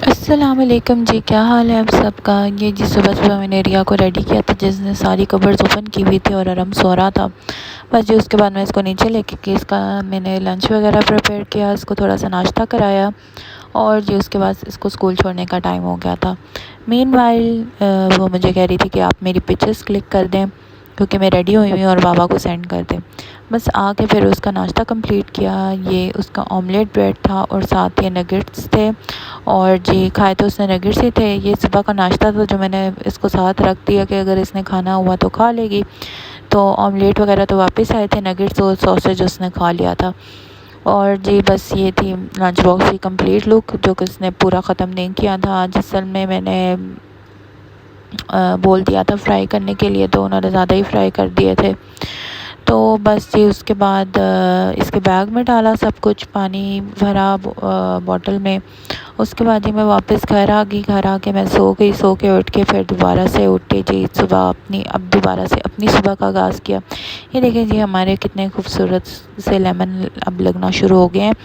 अस्सलाम वालेकुम जी, क्या हाल है आप सबका। ये जी सुबह सुबह मैंने रिया को रेडी किया था जिसने सारी कबर्ड्स ओपन की हुई थी और आराम सो रहा था। बस जी उसके बाद मैं इसको नीचे लेके कि इसका मैंने लंच वगैरह प्रिपेयर किया, इसको थोड़ा सा नाश्ता कराया और जी उसके बाद इसको स्कूल छोड़ने का टाइम हो गया था। मीनवाइल वो मुझे कह रही थी कि आप मेरी पिक्चर्स क्लिक कर दें क्योंकि मैं रेडी हुई हुई और बाबा को सेंड कर दें। बस आके फिर उसका नाश्ता कंप्लीट किया। ये उसका ऑमलेट ब्रेड था और साथ ये नगेट्स थे और जी खाए तो उसने नगेट्स ही थे। ये सुबह का नाश्ता था जो मैंने इसको साथ रख दिया कि अगर इसने खाना हुआ तो खा लेगी। तो ऑमलेट वगैरह तो वापस आए थे, नगेट्स और सॉसेज उसने खा लिया था। और जी बस ये थी लंच बॉक्स की कंप्लीट लुक जो कि उसने पूरा ख़त्म नहीं किया था। आज असल में मैंने बोल दिया था फ्राई करने के लिए तो उन्होंने ज़्यादा ही फ्राई कर दिए थे। तो बस जी उसके बाद इसके बैग में डाला सब कुछ, पानी भरा बॉटल में। उसके बाद ही मैं वापस घर आ गई। घर आके मैं सो गई। सो के उठ के फिर दोबारा से उठी जी सुबह अब दोबारा से अपनी सुबह का आगाज़ किया। ये देखें जी हमारे कितने खूबसूरत से लेमन अब लगना शुरू हो गए हैं।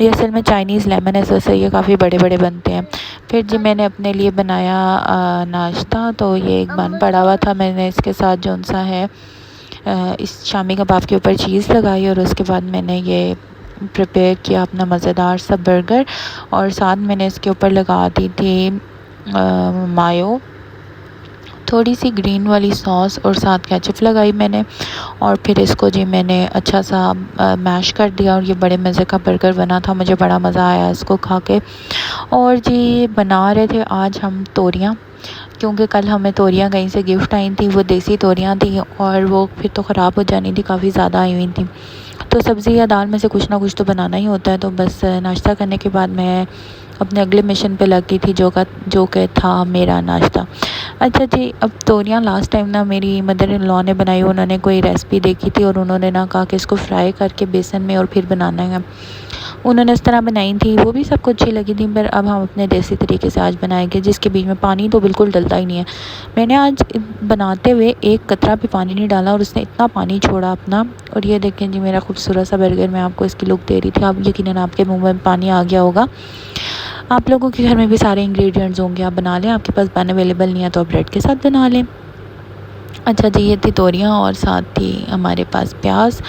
ये असल में चाइनीज़ लेमन है, वैसे ये काफ़ी बड़े बड़े बनते हैं। फिर जी मैंने अपने लिए बनाया नाश्ता। तो ये एक बन पड़ा हुआ था, मैंने इसके साथ जौन सा है इस शामी कबाब के ऊपर चीज़ लगाई और उसके बाद मैंने ये प्रिपेयर किया अपना मज़ेदार सा बर्गर और साथ मैंने इसके ऊपर लगा दी थी मायो, थोड़ी सी ग्रीन वाली सॉस और साथ केचप लगाई मैंने। और फिर इसको जी मैंने अच्छा सा मैश कर दिया और ये बड़े मज़े का बर्गर बना था। मुझे बड़ा मज़ा आया इसको खा के। और जी बना रहे थे आज हम तोरियाँ, क्योंकि कल हमें तोरियाँ कहीं से गिफ्ट आई थी। वो देसी तोरियाँ थी और वो फिर तो ख़राब हो जानी थी, काफ़ी ज़्यादा आई हुई थी। तो सब्ज़ी या दाल में से कुछ ना कुछ तो बनाना ही होता है। तो बस नाश्ता करने के बाद मैं अपने अगले मिशन पे लग गई थी जो कि था मेरा नाश्ता। अच्छा जी, अब तोरियाँ लास्ट टाइम ना मेरी मदर इन लॉ ने बनाई। उन्होंने कोई रेसिपी देखी थी और उन्होंने ना कहा कि इसको फ्राई करके बेसन में और फिर बनाना है। उन्होंने इस तरह बनाई थी, वो भी सबको अच्छी लगी थी। पर अब हम अपने देसी तरीके से आज बनाएंगे जिसके बीच में पानी तो बिल्कुल डलता ही नहीं है। मैंने आज बनाते हुए एक कतरा भी पानी नहीं डाला और उसने इतना पानी छोड़ा अपना। और ये देखें जी मेरा खूबसूरत सा बर्गर, मैं आपको इसकी लुक दे रही थी। आप यकीनन आपके मुंह में पानी आ गया होगा। आप लोगों के घर में भी सारे इंग्रेडिएंट्स होंगे, आप बना लें। आपके पास बन अवेलेबल नहीं है तो आप ब्रेड के साथ बना लें। अच्छा जी, ये थी तोरियाँ और साथ थी हमारे पास प्याज।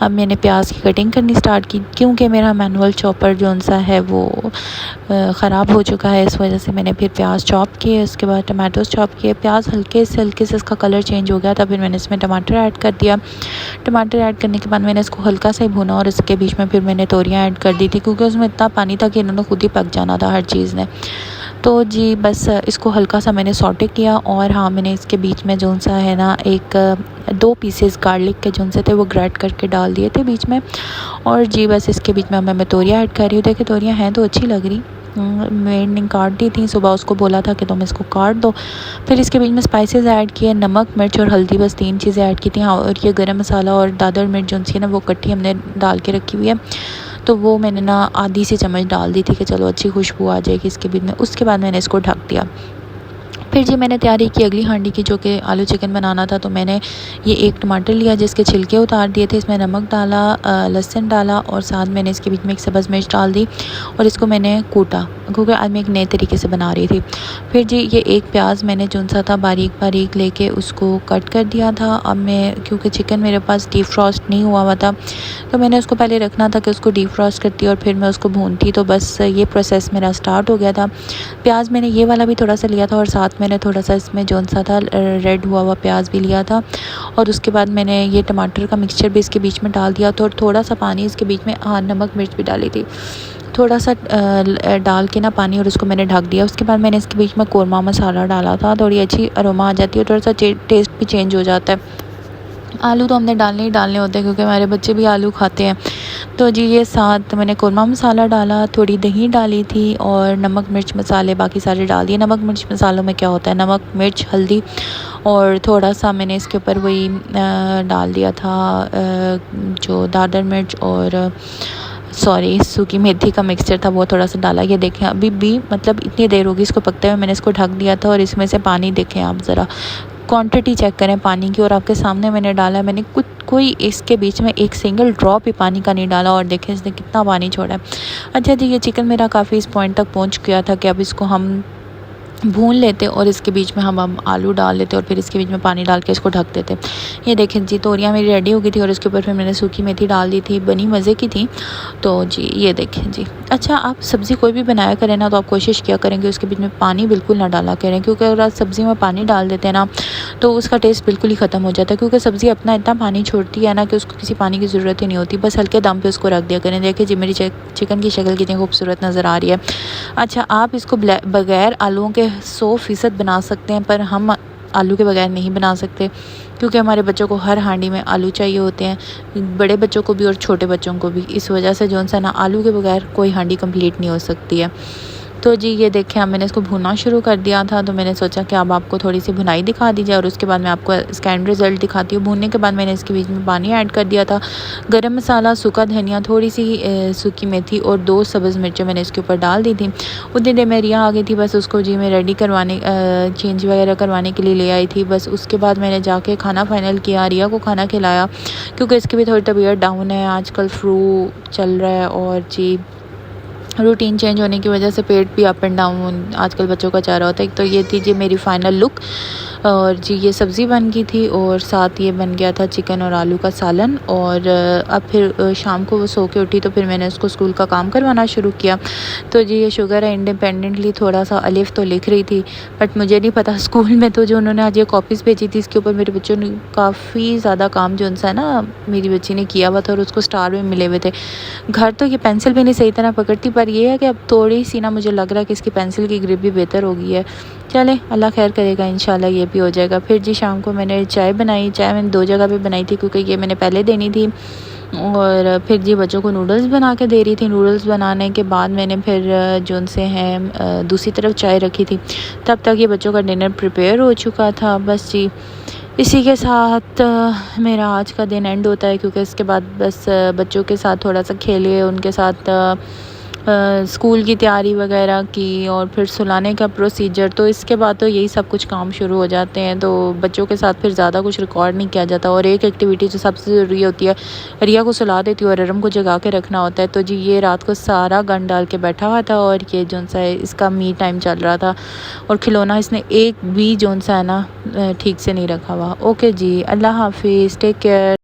अब मैंने प्याज की कटिंग करनी स्टार्ट की क्योंकि मेरा मैनुअल चॉपर जौन सा है वो ख़राब हो चुका है। इस वजह से मैंने फिर प्याज चॉप किए, उसके बाद टमाटोज चॉप किए। प्याज हल्के से इसका कलर चेंज हो गया था। फिर मैंने इसमें टमाटर ऐड कर दिया। टमाटर ऐड करने के बाद मैंने इसको हल्का सा ही भुना और इसके बीच में फिर मैंने तोरियाँ ऐड कर दी थी क्योंकि उसमें इतना पानी था कि इन्होंने खुद ही पक जाना था हर चीज़ ने। तो जी बस इसको हल्का सा मैंने सॉटे किया और हाँ मैंने इसके बीच में जौन सा है ना एक 2 पीसेस गार्लिक के जौन से थे वो ग्रेट करके डाल दिए थे बीच में। और जी बस इसके बीच में मैं तोरियाँ ऐड कर रही हूँ। देखिए तोरियाँ हैं तो अच्छी लग रही। मैंने काट दी थी, सुबह उसको बोला था कि तुम इसको काट दो। फिर इसके बीच में स्पाइसेस ऐड किए, नमक मिर्च और हल्दी, बस 3 चीज़ें ऐड की थी। हाँ और ये गरम मसाला और दादर मिर्च जौन सी है ना वो इकट्ठी हमने डाल के रखी हुई है। तो वो मैंने ना आधी सी चम्मच डाल दी थी कि चलो अच्छी खुशबू आ जाएगी इसके बीच में। उसके बाद मैंने इसको ढक दिया। फिर जी मैंने तैयारी की अगली हांडी की जो कि आलू चिकन बनाना था। तो मैंने ये एक टमाटर लिया जिसके छिलके उतार दिए थे, इसमें नमक डाला, लहसुन डाला और साथ मैंने इसके बीच में एक सब्ज़ मिर्च डाल दी और इसको मैंने कूटा क्योंकि आज मैं एक नए तरीके से बना रही थी। फिर जी ये एक प्याज मैंने चुन सा था बारीक बारीक लेके उसको कट कर दिया था। अब मैं क्योंकि चिकन मेरे पास डीप फ्रॉस्ट नहीं हुआ था तो मैंने उसको पहले रखना था कि उसको डीप फ्रॉस्ट करती और फिर मैं उसको भूनती। तो बस ये प्रोसेस मेरा स्टार्ट हो गया था। प्याज मैंने ये वाला भी थोड़ा सा लिया था और साथ मैंने थोड़ा सा इसमें जौन सा था रेड हुआ हुआ प्याज भी लिया था। और उसके बाद मैंने ये टमाटर का मिक्सचर भी इसके बीच में डाल दिया था और थोड़ा सा पानी इसके बीच में, हाँ नमक मिर्च भी डाली थी थोड़ा सा डाल के ना पानी, और उसको मैंने ढक दिया। उसके बाद मैंने इसके बीच में कोरमा मसाला डाला था, थोड़ी अच्छी अरोमा आ जाती है, थोड़ा सा टेस्ट भी चेंज हो जाता है। आलू तो हमने डालने ही डालने होते हैं क्योंकि हमारे बच्चे भी आलू खाते हैं। तो जी ये साथ मैंने कोरमा मसाला डाला, थोड़ी दही डाली थी और नमक मिर्च मसाले बाकी सारे डाल दिए। नमक मिर्च मसालों में क्या होता है, नमक मिर्च हल्दी और थोड़ा सा मैंने इसके ऊपर वही डाल दिया था जो दादर मिर्च और सॉरी सूखी मेथी का मिक्सचर था वो थोड़ा सा डाला। ये देखें अभी भी मतलब इतनी देर होगी इसको पकते हुए, मैंने इसको ढक दिया था और इसमें से पानी देखें आप ज़रा, क्वांटिटी चेक करें पानी की। और आपके सामने मैंने डाला, मैंने कोई इसके बीच में एक सिंगल ड्रॉप ही पानी का नहीं डाला, और देखें इसने कितना पानी छोड़ा है। अच्छा जी, ये चिकन मेरा काफ़ी इस पॉइंट तक पहुंच गया था कि अब इसको हम भून लेते और इसके बीच में हम आलू डाल लेते और फिर इसके बीच में पानी डाल के इसको ढक देते। ये देखें जी, तोरियाँ मेरी रेडी हो गई थी और इसके ऊपर फिर मैंने सूखी मेथी डाल दी थी, बनी मज़े की थी। तो जी ये देखें जी। अच्छा, आप सब्ज़ी कोई भी बनाया करें ना, तो आप कोशिश किया करेंगे उसके बीच में पानी बिल्कुल ना डाला करें, क्योंकि अगर आप सब्ज़ी में पानी डाल देते हैं ना तो उसका टेस्ट बिल्कुल ही ख़त्म हो जाता है, क्योंकि सब्ज़ी अपना इतना पानी छोड़ती है ना कि उसको किसी पानी की ज़रूरत ही नहीं होती। बस हल्के दम पे उसको रख दिया करें। देखिए जी, मेरी चिकन की शक्ल कितनी खूबसूरत नज़र आ रही है। अच्छा, आप इसको बगैर आलूओं के 100% बना सकते हैं, पर हम आलू के बगैर नहीं बना सकते, क्योंकि हमारे बच्चों को हर हांडी में आलू चाहिए होते हैं, बड़े बच्चों को भी और छोटे बच्चों को भी। इस वजह से जो सा ना आलू के बगैर कोई हांडी कंप्लीट नहीं हो सकती है। तो जी ये देखें, अब मैंने इसको भुनना शुरू कर दिया था, तो मैंने सोचा कि अब आपको थोड़ी सी भुनाई दिखा दी जाए और उसके बाद मैं आपको इसका एंड रिज़ल्ट दिखाती हूँ। भूनने के बाद मैंने इसके बीच में पानी ऐड कर दिया था, गरम मसाला, सूखा धनिया, थोड़ी सी सूखी मेथी और 2 सब्ज़ मिर्चें मैंने इसके ऊपर डाल दी थी। उतनी देर में रिया आ गई थी, बस उसको जी मैं रेडी करवाने चेंज वगैरह करवाने के लिए ले आई थी। बस उसके बाद मैंने जाके खाना फाइनल किया, रिया को खाना खिलाया, क्योंकि इसकी भी थोड़ी तबीयत डाउन है, आजकल फ्लू चल रहा है और जी रूटीन चेंज होने की वजह से पेट भी अप एंड डाउन आजकल बच्चों का चाह रहा होता है। तो ये थी जी मेरी फ़ाइनल लुक, और जी ये सब्ज़ी बन गई थी और साथ ये बन गया था चिकन और आलू का सालन। और अब फिर शाम को वो सो के उठी, तो फिर मैंने उसको स्कूल का काम करवाना शुरू किया। तो जी ये शुगर है, इंडिपेंडेंटली थोड़ा सा अलिफ तो लिख रही थी, बट मुझे नहीं पता स्कूल में तो जो उन्होंने आज ये कॉपीज़ भेजी थी, इसके ऊपर मेरे बच्चों ने काफ़ी ज़्यादा काम जो उनसा है ना मेरी बच्ची ने किया हुआ था, और उसको स्टार भी मिले हुए थे। घर तो ये पेंसिल भी नहीं सही तरह पकड़ती, पर ये है कि अब थोड़ी सी ना मुझे लग रहा है कि इसकी पेंसिल की ग्रिप भी बेहतर हो गई है। चले, अल्लाह खैर करेगा, इंशाल्लाह ये भी हो जाएगा। फिर जी शाम को मैंने चाय बनाई। चाय मैंने 2 जगह पे बनाई थी, क्योंकि ये मैंने पहले देनी थी, और फिर जी बच्चों को नूडल्स बना के दे रही थी। नूडल्स बनाने के बाद मैंने फिर जो उनसे हैं दूसरी तरफ चाय रखी थी। तब तक ये बच्चों का डिनर प्रिपेयर हो चुका था। बस जी इसी के साथ मेरा आज का दिन एंड होता है, क्योंकि इसके बाद बस बच्चों के साथ थोड़ा सा खेले, उनके साथ स्कूल की तैयारी वगैरह की, और फिर सुलाने का प्रोसीजर। तो इसके बाद तो यही सब कुछ काम शुरू हो जाते हैं। तो बच्चों के साथ फिर ज़्यादा कुछ रिकॉर्ड नहीं किया जाता। और एक एक्टिविटी जो सबसे ज़रूरी होती है, रिया को सुला देती हूँ और अरम को जगा के रखना होता है। तो जी ये रात को सारा गन डाल के बैठा हुआ था, और ये जोन सा है इसका मी टाइम चल रहा था, और खिलौना इसने एक भी जोन सा है ना ठीक से नहीं रखा हुआ। ओके जी, अल्लाह हाफिज़, टेक केयर।